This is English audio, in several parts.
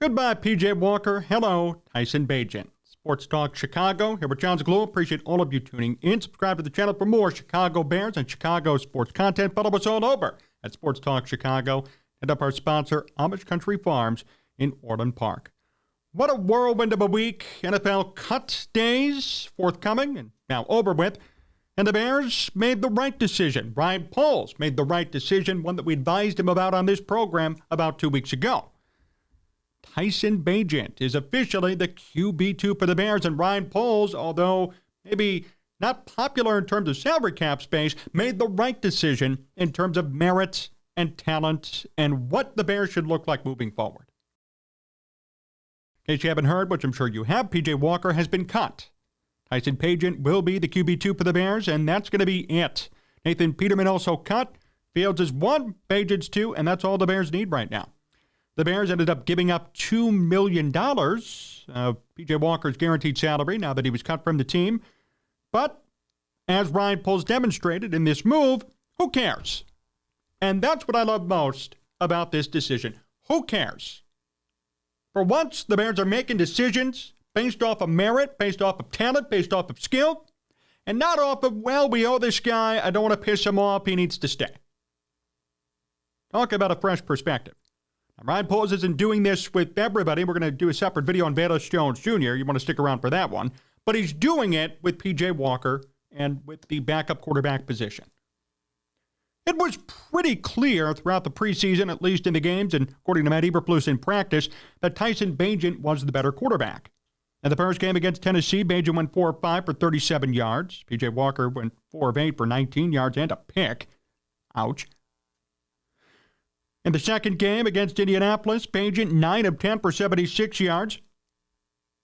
Goodbye, PJ Walker. Hello, Tyson Bagent. Sports Talk Chicago, here with Jon Zaghloul. Appreciate all of you tuning in. Subscribe to the channel for more Chicago Bears and Chicago sports content. Follow us all over at Sports Talk Chicago. And up our sponsor, Amish Country Farms in Orland Park. What a whirlwind of a week. NFL cut days forthcoming and now over with. And the Bears made the right decision. Ryan Poles made the right decision, one that we advised him about on this program about 2 weeks ago. Tyson Bagent is officially the QB2 for the Bears, and Ryan Poles, although maybe not popular in terms of salary cap space, made the right decision in terms of merit and talent and what the Bears should look like moving forward. In case you haven't heard, which I'm sure you have, PJ Walker has been cut. Tyson Bagent will be the QB2 for the Bears, and that's going to be it. Nathan Peterman also cut. Fields is 1, Bagent's 2, and that's all the Bears need right now. The Bears ended up giving up $2 million of PJ Walker's guaranteed salary now that he was cut from the team. But as Ryan Poles demonstrated in this move, who cares? And that's what I love most about this decision. Who cares? For once, the Bears are making decisions based off of merit, based off of talent, based off of skill, and not off of, well, we owe this guy, I don't want to piss him off, he needs to stay. Talk about a fresh perspective. Now, Ryan Poles isn't doing this with everybody. We're going to do a separate video on Velus Jones Jr. You want to stick around for that one. But he's doing it with P.J. Walker and with the backup quarterback position. It was pretty clear throughout the preseason, at least in the games, and according to Matt Eberflus in practice, that Tyson Bagent was the better quarterback. In the first game against Tennessee, Bagent went 4 of 5 for 37 yards. P.J. Walker went 4 of 8 for 19 yards and a pick. Ouch. In the second game against Indianapolis, Bagent 9 of 10 for 76 yards.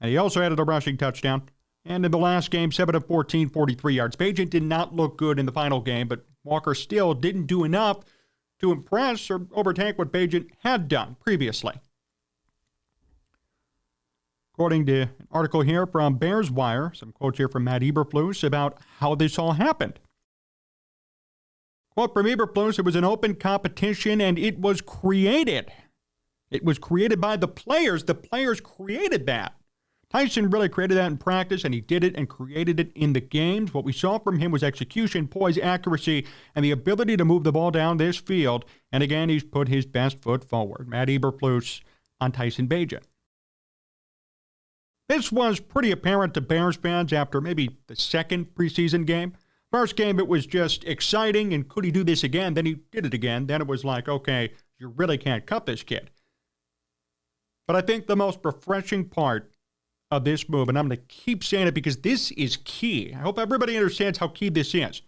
And he also added a rushing touchdown. And in the last game, 7 of 14, 43 yards. Bagent did not look good in the final game, but Walker still didn't do enough to impress or overtake what Bagent had done previously. According to an article here from Bears Wire, some quotes here from Matt Eberflus about how this all happened. Quote from Eberflus, it was an open competition and it was created. It was created by the players. The players created that. Tyson really created that in practice, and he did it and created it in the games. What we saw from him was execution, poise, accuracy, and the ability to move the ball down this field. And again, he's put his best foot forward. Matt Eberflus on Tyson Bagent. This was pretty apparent to Bears fans after maybe the second preseason game. First game, it was just exciting, and could he do this again? Then he did it again. Then it was like, okay, you really can't cut this kid. But I think the most refreshing part of this move, and I'm going to keep saying it because this is key. I hope everybody understands how key this is.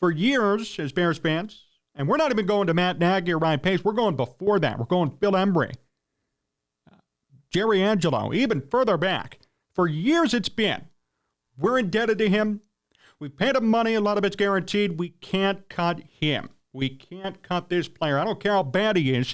For years, as Bears fans, and we're not even going to Matt Nagy or Ryan Pace, we're going before that. We're going Phil Embry, Jerry Angelo, even further back. For years it's been, we're indebted to him. We paid him money. A lot of it's guaranteed. We can't cut him. We can't cut this player. I don't care how bad he is.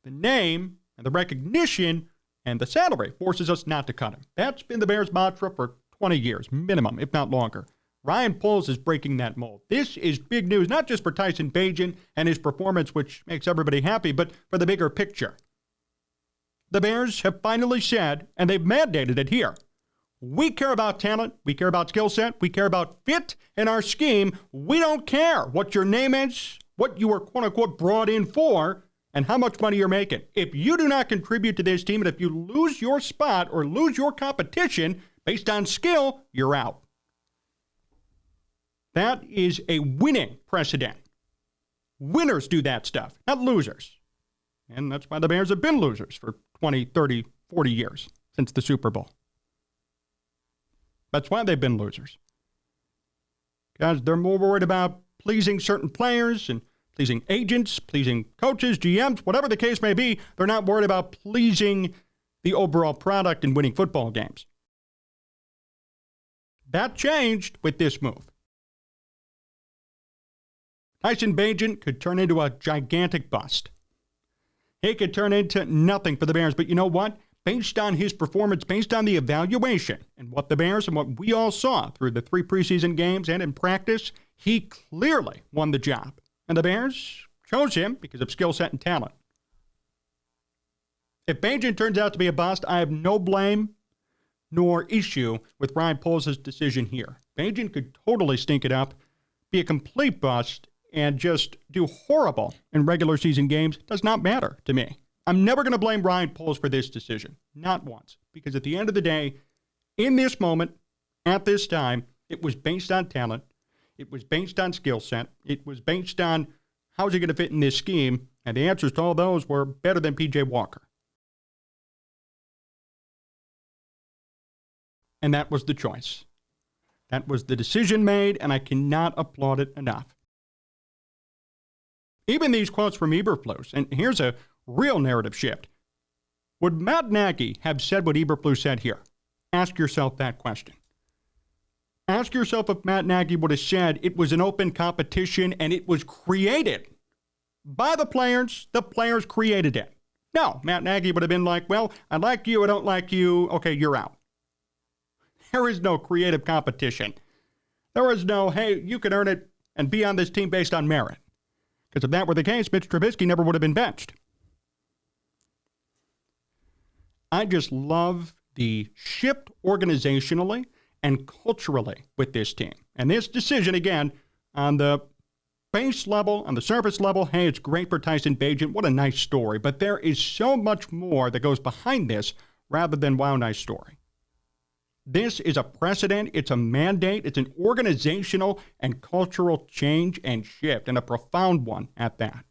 The name and the recognition and the salary forces us not to cut him. That's been the Bears' mantra for 20 years, minimum, if not longer. Ryan Poles is breaking that mold. This is big news, not just for Tyson Bagent and his performance, which makes everybody happy, but for the bigger picture. The Bears have finally said, and they've mandated it here, we care about talent, we care about skill set, we care about fit in our scheme. We don't care what your name is, what you were quote-unquote brought in for, and how much money you're making. If you do not contribute to this team, and if you lose your spot or lose your competition based on skill, you're out. That is a winning precedent. Winners do that stuff, not losers. And that's why the Bears have been losers for 20, 30, 40 years since the Super Bowl. That's why they've been losers. Because they're more worried about pleasing certain players and pleasing agents, pleasing coaches, GMs, whatever the case may be. They're not worried about pleasing the overall product and winning football games. That changed with this move. Tyson Bagent could turn into a gigantic bust. He could turn into nothing for the Bears. But you know what? Based on his performance, based on the evaluation and what the Bears and what we all saw through the 3 preseason games and in practice, he clearly won the job. And the Bears chose him because of skill set and talent. If Bagent turns out to be a bust, I have no blame nor issue with Ryan Poles' decision here. Bagent could totally stink it up, be a complete bust, and just do horrible in regular season games. Does not matter to me. I'm never going to blame Ryan Poles for this decision. Not once. Because at the end of the day, in this moment, at this time, it was based on talent. It was based on skill set. It was based on how's he going to fit in this scheme. And the answers to all those were better than P.J. Walker. And that was the choice. That was the decision made, and I cannot applaud it enough. Even these quotes from Eberflus, and here's a real narrative shift. Would Matt Nagy have said what Eberflus said here? Ask yourself that question. Ask yourself if Matt Nagy would have said it was an open competition and it was created by the players created it. No, Matt Nagy would have been like, well, I like you, I don't like you, okay, you're out. There is no creative competition. There is no, hey, you can earn it and be on this team based on merit. Because if that were the case, Mitch Trubisky never would have been benched. I just love the shift organizationally and culturally with this team. And this decision, again, on the base level, on the surface level, hey, it's great for Tyson Bagent. What a nice story. But there is so much more that goes behind this rather than wow, nice story. This is a precedent, it's a mandate, it's an organizational and cultural change and shift, and a profound one at that.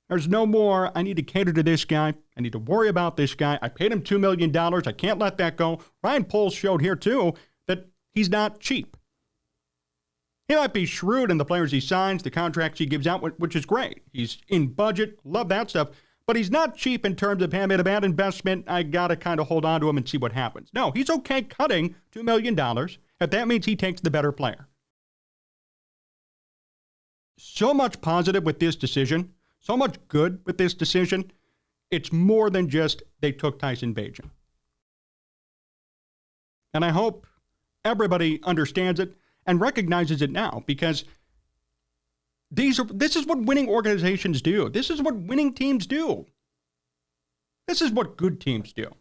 There's no more, I need to cater to this guy, I need to worry about this guy, I paid him $2 million, I can't let that go. Ryan Poles showed here, too, that he's not cheap. He might be shrewd in the players he signs, the contracts he gives out, which is great. He's in budget, love that stuff. But he's not cheap in terms of, hey, I made a bad investment, I got to kind of hold on to him and see what happens. No, he's okay cutting $2 million if that means he takes the better player. So much positive with this decision, so much good with this decision. It's more than just they took Tyson Bagent. And I hope everybody understands it and recognizes it now, because this is what winning organizations do. This is what winning teams do. This is what good teams do.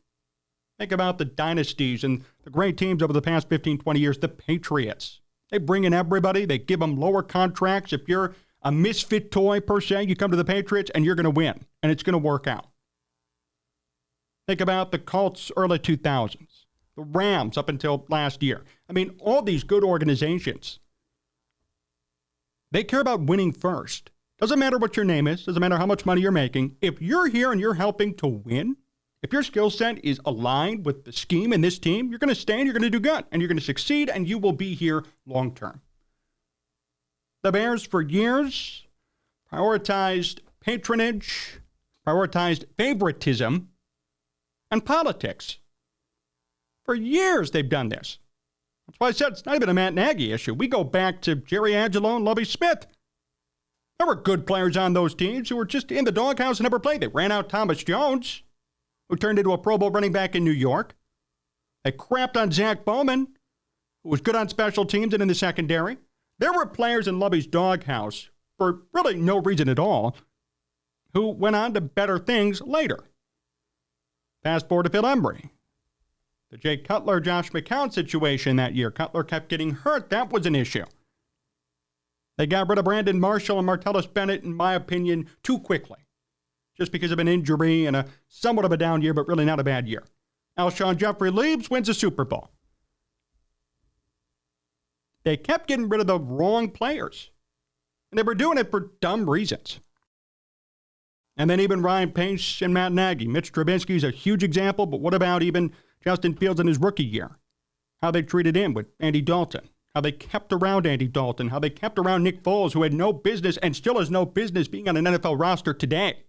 Think about the dynasties and the great teams over the past 15, 20 years, the Patriots. They bring in everybody. They give them lower contracts. If you're a misfit toy, per se, you come to the Patriots and you're going to win, and it's going to work out. Think about the Colts early 2000s, the Rams up until last year. I mean, all these good organizations, they care about winning first. Doesn't matter what your name is. Doesn't matter how much money you're making. If you're here and you're helping to win, if your skill set is aligned with the scheme in this team, you're going to stay and you're going to do good. And you're going to succeed and you will be here long term. The Bears for years prioritized patronage, prioritized favoritism, and politics. For years they've done this. That's why I said it's not even a Matt Nagy issue. We go back to Jerry Angelo and Lovie Smith. There were good players on those teams who were just in the doghouse and never played. They ran out Thomas Jones, who turned into a Pro Bowl running back in New York. They crapped on Zach Bowman, who was good on special teams and in the secondary. There were players in Lovie's doghouse, for really no reason at all, who went on to better things later. Fast forward to Phil Emery. The Jay Cutler, Josh McCown situation that year. Cutler kept getting hurt. That was an issue. They got rid of Brandon Marshall and Martellus Bennett, in my opinion, too quickly. Just because of an injury and a somewhat of a down year, but really not a bad year. Alshon Jeffrey leaves, wins a Super Bowl. They kept getting rid of the wrong players. And they were doing it for dumb reasons. And then even Ryan Pace and Matt Nagy. Mitch Trubisky is a huge example, but what about even Justin Fields in his rookie year? How they treated him with Andy Dalton. How they kept around Andy Dalton. How they kept around Nick Foles, who had no business and still has no business being on an NFL roster today.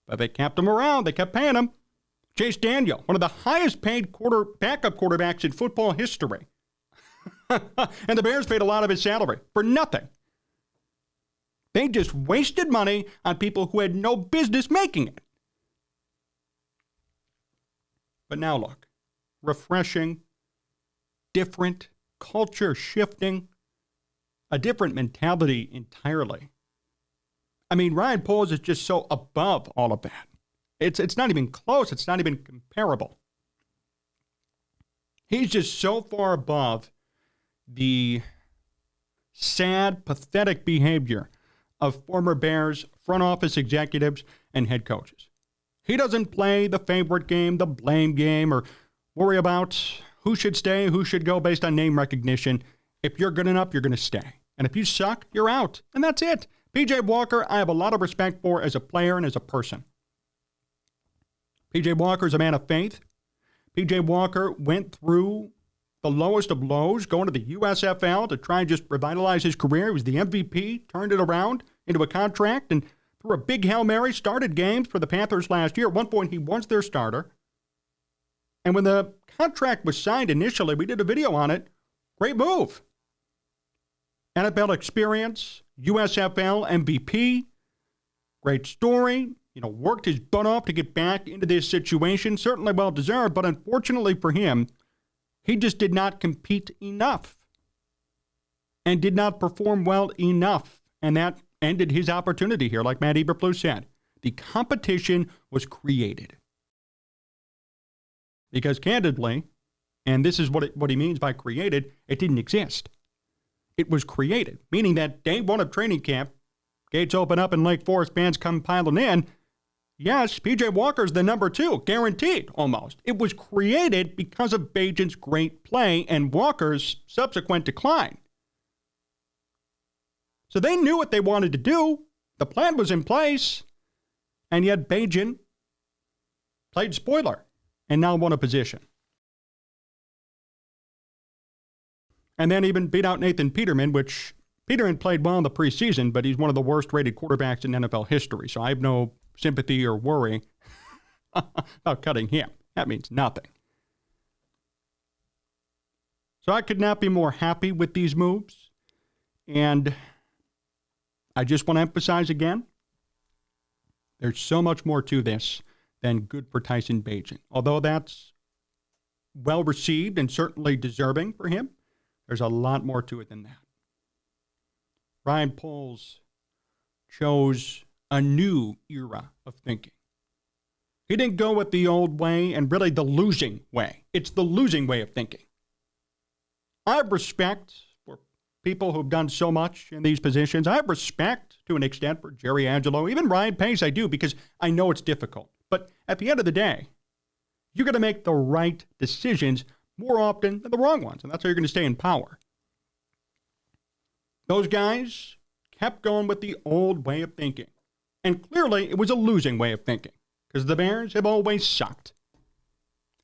But they kept him around. They kept paying him. Chase Daniel, one of the highest paid backup quarterbacks in football history. And the Bears paid a lot of his salary for nothing. They just wasted money on people who had no business making it. But now look, refreshing, different, culture shifting, a different mentality entirely. I mean, Ryan Poles is just so above all of that. It's not even close. It's not even comparable. He's just so far above the sad, pathetic behavior of former Bears front office executives and head coaches. He doesn't play the favorite game, the blame game, or worry about who should stay, who should go based on name recognition. If you're good enough, you're going to stay. And if you suck, you're out. And that's it. P.J. Walker, I have a lot of respect for as a player and as a person. P.J. Walker is a man of faith. P.J. Walker went through the lowest of lows, going to the USFL to try and just revitalize his career. He was the MVP, turned it around into a contract, and threw a big Hail Mary, started games for the Panthers last year. At one point, he was their starter. And when the contract was signed initially, we did a video on it. Great move. NFL experience, USFL MVP, great story. Worked his butt off to get back into this situation. Certainly well-deserved, but unfortunately for him, he just did not compete enough and did not perform well enough. And that ended his opportunity here, like Matt Eberflus said. The competition was created. Because candidly, and this is what he means by created, it didn't exist. It was created, meaning that day one of training camp, gates open up and Lake Forest fans come piling in. Yes, P.J. Walker's the number 2, guaranteed almost. It was created because of Bagent's great play and Walker's subsequent decline. So they knew what they wanted to do. The plan was in place. And yet Bagent played spoiler and now won a position. And then even beat out Nathan Peterman, which Peterman played well in the preseason, but he's one of the worst-rated quarterbacks in NFL history. So I have no sympathy or worry about cutting him. That means nothing. So I could not be more happy with these moves. And I just want to emphasize again, there's so much more to this than good for Tyson Bagent. Although that's well received and certainly deserving for him, there's a lot more to it than that. Ryan Poles chose a new era of thinking. He didn't go with the old way and really the losing way. It's the losing way of thinking. I have respect for people who've done so much in these positions. I have respect to an extent for Jerry Angelo, even Ryan Pace I do, because I know it's difficult. But at the end of the day, you're going to make the right decisions more often than the wrong ones, and that's how you're going to stay in power. Those guys kept going with the old way of thinking. And clearly, it was a losing way of thinking, because the Bears have always sucked.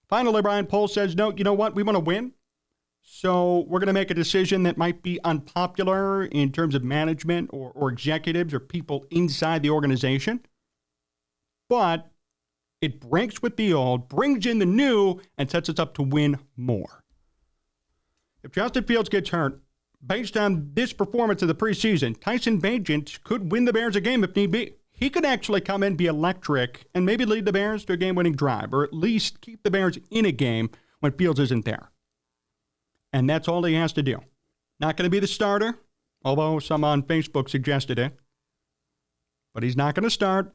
Finally, Ryan Poles says, no, you know what? We want to win. So we're going to make a decision that might be unpopular in terms of management or executives or people inside the organization. But it breaks with the old, brings in the new, and sets us up to win more. If Justin Fields gets hurt, based on this performance of the preseason, Tyson Bagent could win the Bears a game if need be. He could actually come in, be electric, and maybe lead the Bears to a game-winning drive, or at least keep the Bears in a game when Fields isn't there. And that's all he has to do. Not going to be the starter, although some on Facebook suggested it. But he's not going to start,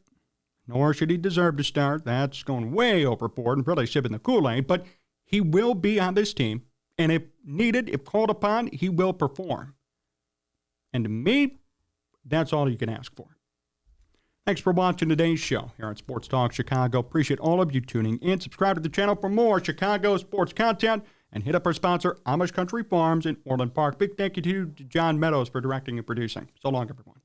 nor should he deserve to start. That's going way overboard and really sipping the Kool-Aid. But he will be on this team, and if needed, if called upon, he will perform. And to me, that's all you can ask for. Thanks for watching today's show here on Sports Talk Chicago. Appreciate all of you tuning in. Subscribe to the channel for more Chicago sports content. And hit up our sponsor, Amish Country Farms in Orland Park. Big thank you to John Meadows for directing and producing. So long, everyone.